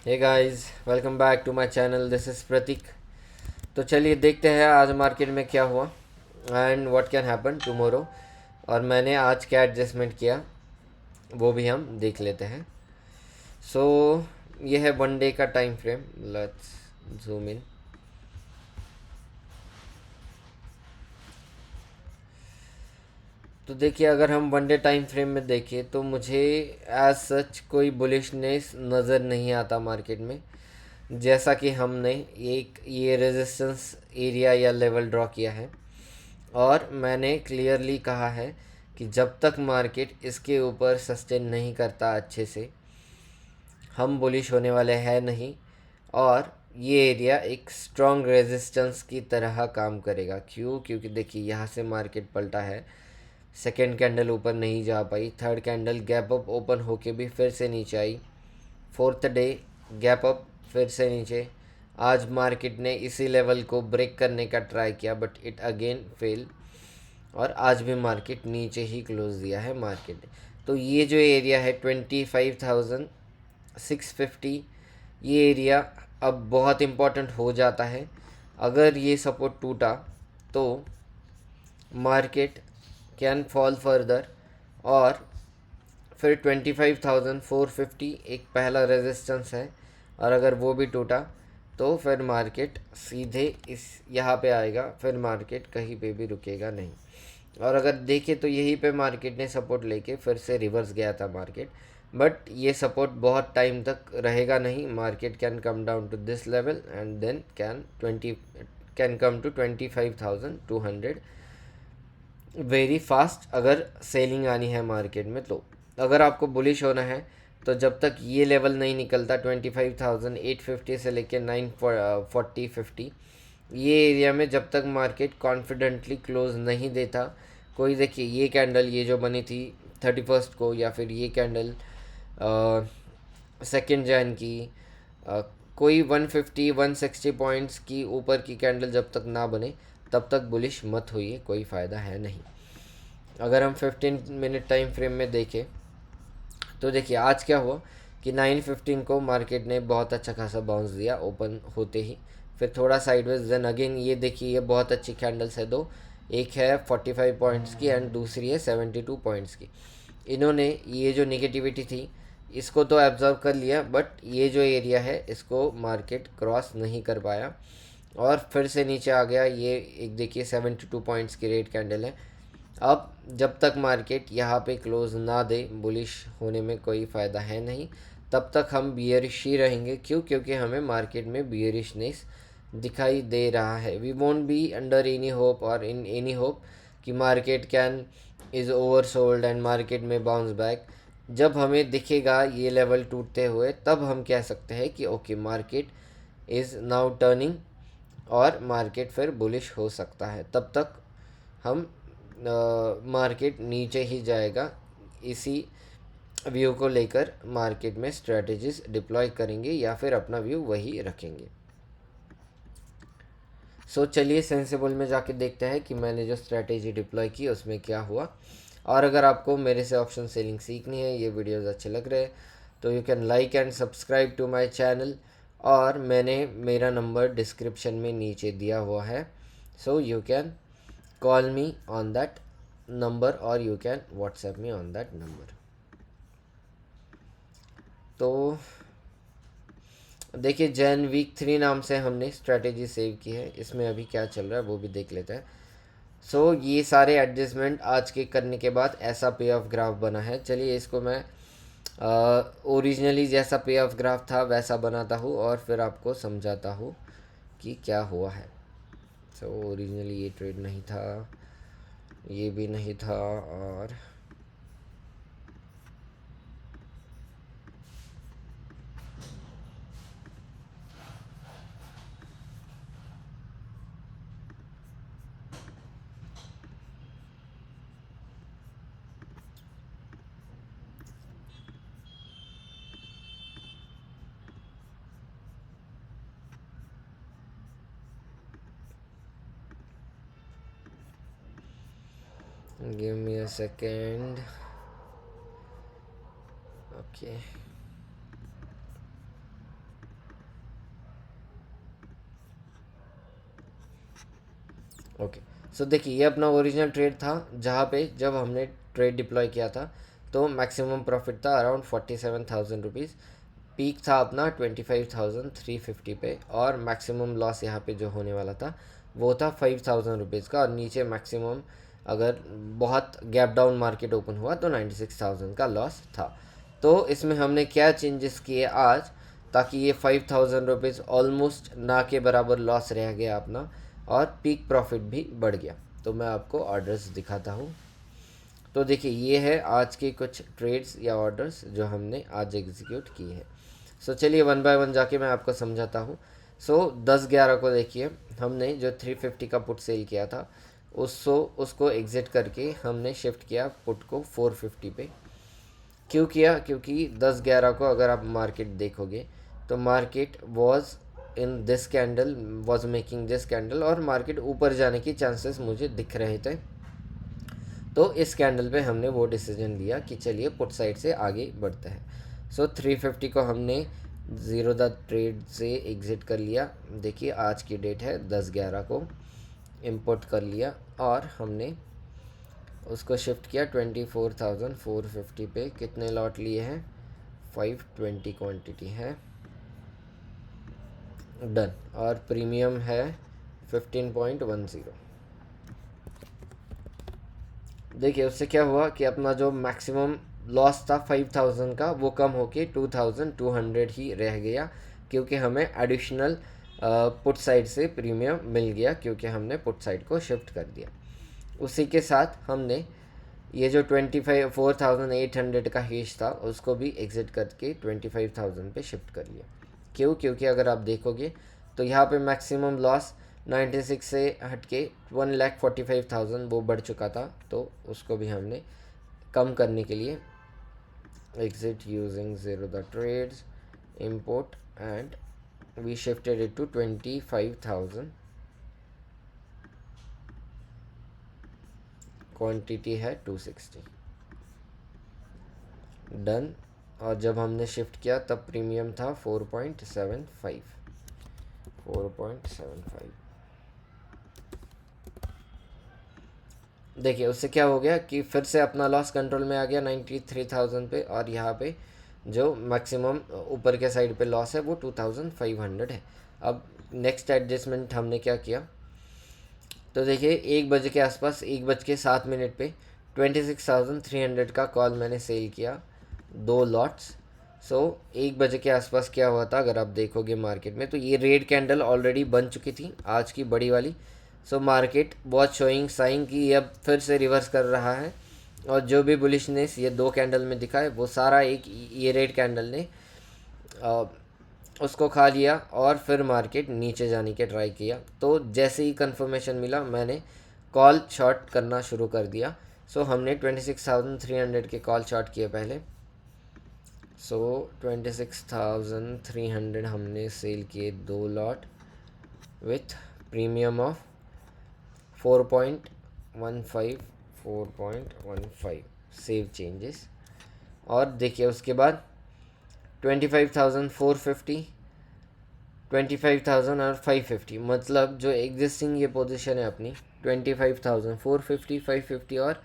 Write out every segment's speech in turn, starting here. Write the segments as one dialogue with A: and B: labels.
A: Hey guys, welcome back to my channel. This is Prateek. तो चलिए देखते हैं आज मार्केट में क्या हुआ and what can happen tomorrow. और मैंने आज क्या एडजस्टमेंट किया वो भी हम देख लेते हैं। सो ये है वन डे का time frame. Let's zoom in. तो देखिए, अगर हम वन डे टाइम फ्रेम में देखें तो मुझे एज सच कोई बुलिशनेस नज़र नहीं आता मार्केट में। जैसा कि हमने एक ये रेजिस्टेंस एरिया या लेवल ड्रॉ किया है और मैंने क्लियरली कहा है कि जब तक मार्केट इसके ऊपर सस्टेन नहीं करता अच्छे से, हम बुलिश होने वाले हैं नहीं। और ये एरिया एक स्ट्रॉन्ग रेजिस्टेंस की तरह काम करेगा। क्यों? क्योंकि देखिए, यहाँ से मार्केट पलटा है, सेकेंड कैंडल ऊपर नहीं जा पाई, third candle gap up open होके भी फिर से नीचे आई, फोर्थ डे गैप अप फिर से नीचे। आज मार्केट ने इसी लेवल को ब्रेक करने का ट्राई किया बट इट अगेन फेल, और आज भी मार्केट नीचे ही क्लोज दिया है मार्केट ने। तो ये जो एरिया है 25,650, ये एरिया अब बहुत इम्पोर्टेंट हो जाता है। अगर ये सपोर्ट टूटा तो मार्केट कैन फॉल फर्दर, और फिर 25,450 एक पहला रेजिस्टेंस है, और अगर वो भी टूटा तो फिर मार्केट सीधे इस यहाँ पे आएगा, फिर मार्केट कहीं पे भी रुकेगा नहीं। और अगर देखें तो यहीं पे मार्केट ने सपोर्ट लेके फिर से रिवर्स गया था मार्केट, बट ये सपोर्ट बहुत टाइम तक रहेगा नहीं। Market can come down to this level and then can come to 25,200 very fast, अगर सेलिंग आनी है मार्केट में। तो अगर आपको बुलिश होना है तो जब तक ये लेवल नहीं निकलता 25,850 से लेकर 940-50, ये एरिया में जब तक मार्केट कॉन्फिडेंटली क्लोज नहीं देता, कोई देखिए ये कैंडल ये जो बनी थी 31st को, या फिर ये कैंडल 2 जैन की, अ, कोई 150-160 पॉइंट्स की ऊपर की कैंडल जब तक ना बने तब तक बुलिश मत होइए, कोई फ़ायदा है नहीं। अगर हम 15 मिनट टाइम फ्रेम में देखें तो देखिए आज क्या हुआ कि 9:15 को मार्केट ने बहुत अच्छा खासा बाउंस दिया ओपन होते ही, फिर थोड़ा साइडवेज, देन अगेन ये देखिए ये बहुत अच्छी कैंडल्स है दो, एक है 45 पॉइंट्स की एंड दूसरी है 72 पॉइंट्स की। इन्होंने ये जो निगेटिविटी थी इसको तो एब्जॉर्व कर लिया, बट ये जो एरिया है इसको मार्केट क्रॉस नहीं कर पाया और फिर से नीचे आ गया। ये एक देखिए 72 पॉइंट्स की रेड कैंडल है। अब जब तक मार्केट यहाँ पे क्लोज ना दे, बुलिश होने में कोई फ़ायदा है नहीं, तब तक हम बियरिश ही रहेंगे। क्यों? क्योंकि हमें मार्केट में बियरिशनेस दिखाई दे रहा है। We won't be under any hope और इन एनी होप कि market can is oversold and market में बाउंस बैक। जब हमें दिखेगा ये लेवल टूटते हुए तब हम कह सकते हैं कि okay, market is now turning और मार्केट फिर बुलिश हो सकता है। तब तक हम मार्केट नीचे ही जाएगा, इसी व्यू को लेकर मार्केट में स्ट्रेटजीज डिप्लॉय करेंगे या फिर अपना व्यू वही रखेंगे। सो चलिए सेंसिबल में जाके देखते हैं कि मैंने जो स्ट्रेटेजी डिप्लॉय की उसमें क्या हुआ। और अगर आपको मेरे से ऑप्शन सेलिंग सीखनी है, ये वीडियोस अच्छे लग रहे हैं, तो you can like and subscribe to my channel, और मैंने मेरा नंबर डिस्क्रिप्शन में नीचे दिया हुआ है। So you can call me on that number और you can WhatsApp me on that number. तो देखिए, जैन वीक 3 नाम से हमने स्ट्रेटेजी सेव की है, इसमें अभी क्या चल रहा है वो भी देख लेते हैं। सो ये सारे एडजस्टमेंट आज के करने के बाद ऐसा पे ऑफ ग्राफ बना है। चलिए इसको मैं ओरिजिनली जैसा पे ऑफ ग्राफ था वैसा बनाता हूँ और फिर आपको समझाता हूँ कि क्या हुआ है। सो ओरिजिनली ये ट्रेड नहीं था, ये भी नहीं था, और give me a second. Okay, okay, so देखिए ये अपना ओरिजिनल ट्रेड था जहाँ पे जब हमने ट्रेड डिप्लॉय किया था तो मैक्सिमम प्रॉफिट था अराउंड 47,000 रुपीज़, पीक था अपना 25,350 पे, और मैक्सिमम लॉस यहाँ पे जो होने वाला था वो था 5,000 रुपीज़ का, और नीचे मैक्सिमम अगर बहुत गैप डाउन मार्केट ओपन हुआ तो 96,000 का लॉस था। तो इसमें हमने क्या चेंजेस किए आज, ताकि ये 5,000 रुपीज़ ऑलमोस्ट ना के बराबर लॉस रह गया अपना, और पीक प्रॉफिट भी बढ़ गया। तो मैं आपको ऑर्डर्स दिखाता हूँ। तो देखिए ये है आज के कुछ ट्रेड्स या ऑर्डर्स जो हमने आज एग्जीक्यूट किए हैं। सो चलिए वन बाय वन जाके मैं आपको समझाता हूँ। सो 10/11 को देखिए हमने जो 350 का पुट सेल किया था उसको एग्ज़िट करके हमने शिफ्ट किया पुट को 450 पे। क्यों किया? क्योंकि 10/11 को अगर आप मार्केट देखोगे तो market was in this candle, was making this candle, और मार्केट ऊपर जाने की चांसेस मुझे दिख रहे थे। तो इस कैंडल पे हमने वो डिसीजन लिया कि चलिए पुट साइड से आगे बढ़ते हैं। सो 350 को हमने ज़ीरो द ट्रेड से एग्ज़िट कर लिया। देखिए आज की डेट है 10/11 को, इंपोर्ट कर लिया और हमने उसको शिफ्ट किया 24,450 पे। कितने लॉट लिए हैं? 520 क्वांटिटी है, डन। और प्रीमियम है 15.10। देखिए उससे क्या हुआ कि अपना जो मैक्सिमम लॉस था 5,000 का वो कम होके 2,200 ही रह गया, क्योंकि हमें एडिशनल पुट साइड से प्रीमियम मिल गया, क्योंकि हमने पुट साइड को शिफ्ट कर दिया। उसी के साथ हमने ये जो 4,800 का हेज था उसको भी एग्ज़िट करके 25,000 पे शिफ्ट कर लिया। क्यों? क्योंकि अगर आप देखोगे तो यहाँ पे मैक्सिमम लॉस 96 से हट के 1,45,000 वो बढ़ चुका था, तो उसको भी हमने कम करने के लिए exit using zero the trades, import, and we shifted it to 25,000। Quantity है 260, डन। और जब हमने शिफ्ट किया तब प्रीमियम था 4.75। देखिए उससे क्या हो गया कि फिर से अपना लॉस कंट्रोल में आ गया 93,000 पे, और यहाँ पे जो मैक्सिमम ऊपर के साइड पे लॉस है वो 2,500 है। अब नेक्स्ट एडजस्टमेंट हमने क्या किया, तो देखिए 1 बजे के आसपास, 1 बज के 7 मिनट पे 26,300 का कॉल मैंने सेल किया, 2 लॉट्स। सो 1 बजे के आसपास क्या हुआ था अगर आप देखोगे मार्केट में, तो ये रेड कैंडल ऑलरेडी बन चुकी थी आज की बड़ी वाली। So market was showing sign कि ये अब फिर से रिवर्स कर रहा है, और जो भी बुलिशनेस ये 2 कैंडल में दिखा है वो सारा एक ये रेड कैंडल ने उसको खा लिया, और फिर मार्केट नीचे जाने के ट्राई किया। तो जैसे ही कंफर्मेशन मिला मैंने कॉल शॉर्ट करना शुरू कर दिया। सो हमने 26,300 के कॉल शॉर्ट किए पहले। सो 26,300 हमने सेल किए 2 lot with premium of 4.15, 4.15 save changes. और देखिए उसके बाद 25,450, 25,000 और 550, मतलब जो एग्जिस्टिंग ये पोजीशन है अपनी 25,450, 550 और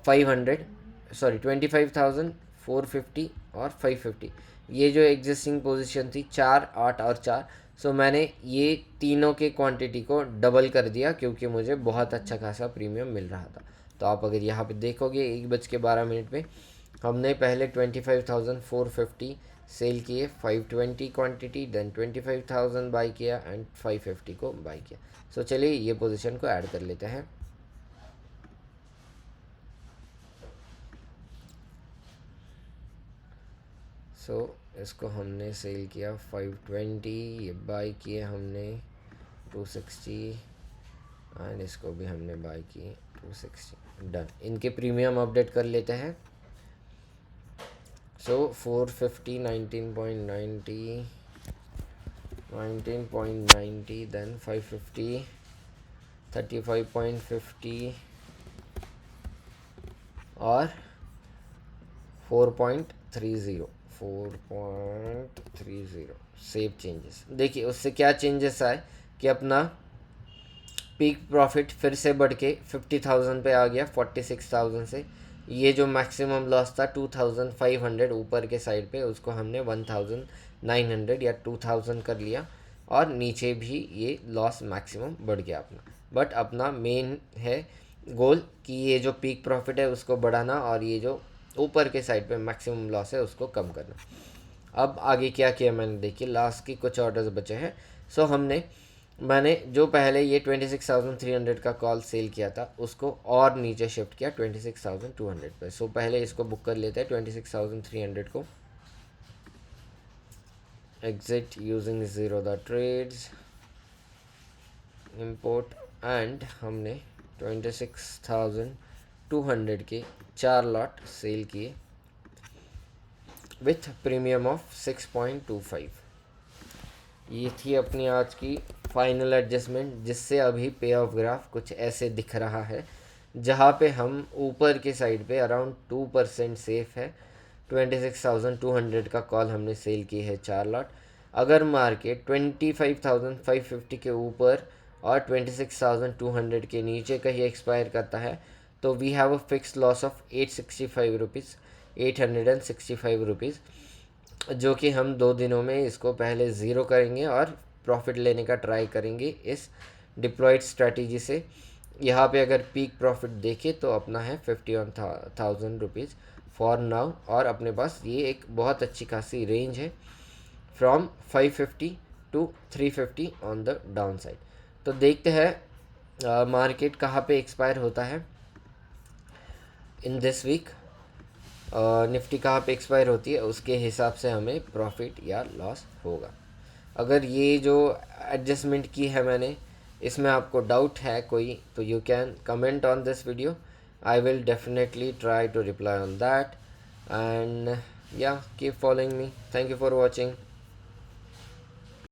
A: 500, सॉरी 25,450 और 550, ये जो एग्जिस्टिंग पोजीशन थी 4, 8 और 4। सो मैंने ये तीनों के क्वांटिटी को डबल कर दिया, क्योंकि मुझे बहुत अच्छा खासा प्रीमियम मिल रहा था। तो आप अगर यहाँ पे देखोगे 1 बज के 12 मिनट पे हमने पहले 25,450 सेल किए, 520 क्वांटिटी, देन 25,000 बाई किया एंड 550 को बाई किया। सो चलिए ये पोजीशन को ऐड कर लेते हैं। सो इसको हमने सेल किया 520, ये बाई किए हमने 260, एंड इसको भी हमने बाई किए 260, डन। इनके प्रीमियम अपडेट कर लेते हैं। सो 450, 19.90, then 550, 35.50 और 4.30, 4.30 सेव चेंजेस। देखिए उससे क्या चेंजेस आए कि अपना पीक प्रॉफिट फिर से बढ़ के 50,000 पे आ गया 46,000 से। ये जो मैक्सिमम लॉस था 2,500 ऊपर के साइड पे, उसको हमने 1,900 या 2,000 कर लिया, और नीचे भी ये लॉस मैक्सिमम बढ़ गया अपना। बट अपना मेन है गोल कि ये जो पीक प्रॉफिट है उसको बढ़ाना, और ये जो ऊपर के साइड पे मैक्सिमम लॉस है उसको कम करना। अब आगे क्या किया मैंने, देखिए लास्ट की कुछ ऑर्डर्स बचे हैं। सो मैंने जो पहले ये 26,300 का कॉल सेल किया था उसको और नीचे शिफ्ट किया 26,200 पे। सो पहले इसको बुक कर लेते हैं 26,300 को। Exit using zero the trades, import, and हमने 26,200 के 4 लॉट सेल किए विथ प्रीमियम ऑफ 6.25। ये थी अपनी आज की फाइनल एडजस्टमेंट, जिससे अभी पे ऑफ ग्राफ कुछ ऐसे दिख रहा है, जहाँ पे हम ऊपर के साइड पे अराउंड 2% सेफ है। 26,200 का कॉल हमने सेल की है 4 लॉट। अगर मार्केट 25,550 के ऊपर और 26,200 के नीचे कहीं एक्सपायर करता है तो we have a fix loss of 865 rupees, 865 rupees, जो कि हम 2 दिनों में इसको पहले ज़ीरो करेंगे और प्रॉफिट लेने का ट्राई करेंगे इस डिप्लॉयड स्ट्रैटेजी से। यहाँ पे अगर पीक प्रॉफिट देखें तो अपना है 51,000 रुपीज़ फॉर नाउ, और अपने पास ये एक बहुत अच्छी खासी रेंज है from 550 to 350 on the downside. तो देखते हैं मार्केट कहाँ पे एक्सपायर होता है इन दिस वीक, निफ्टी कहाँ पे एक्सपायर होती है, उसके हिसाब से हमें प्रॉफिट या लॉस होगा। अगर ये जो एडजस्टमेंट की है मैंने, इसमें आपको डाउट है कोई, तो you can comment on this video, I will definitely try to reply on that, and yeah keep following me. Thank you for watching.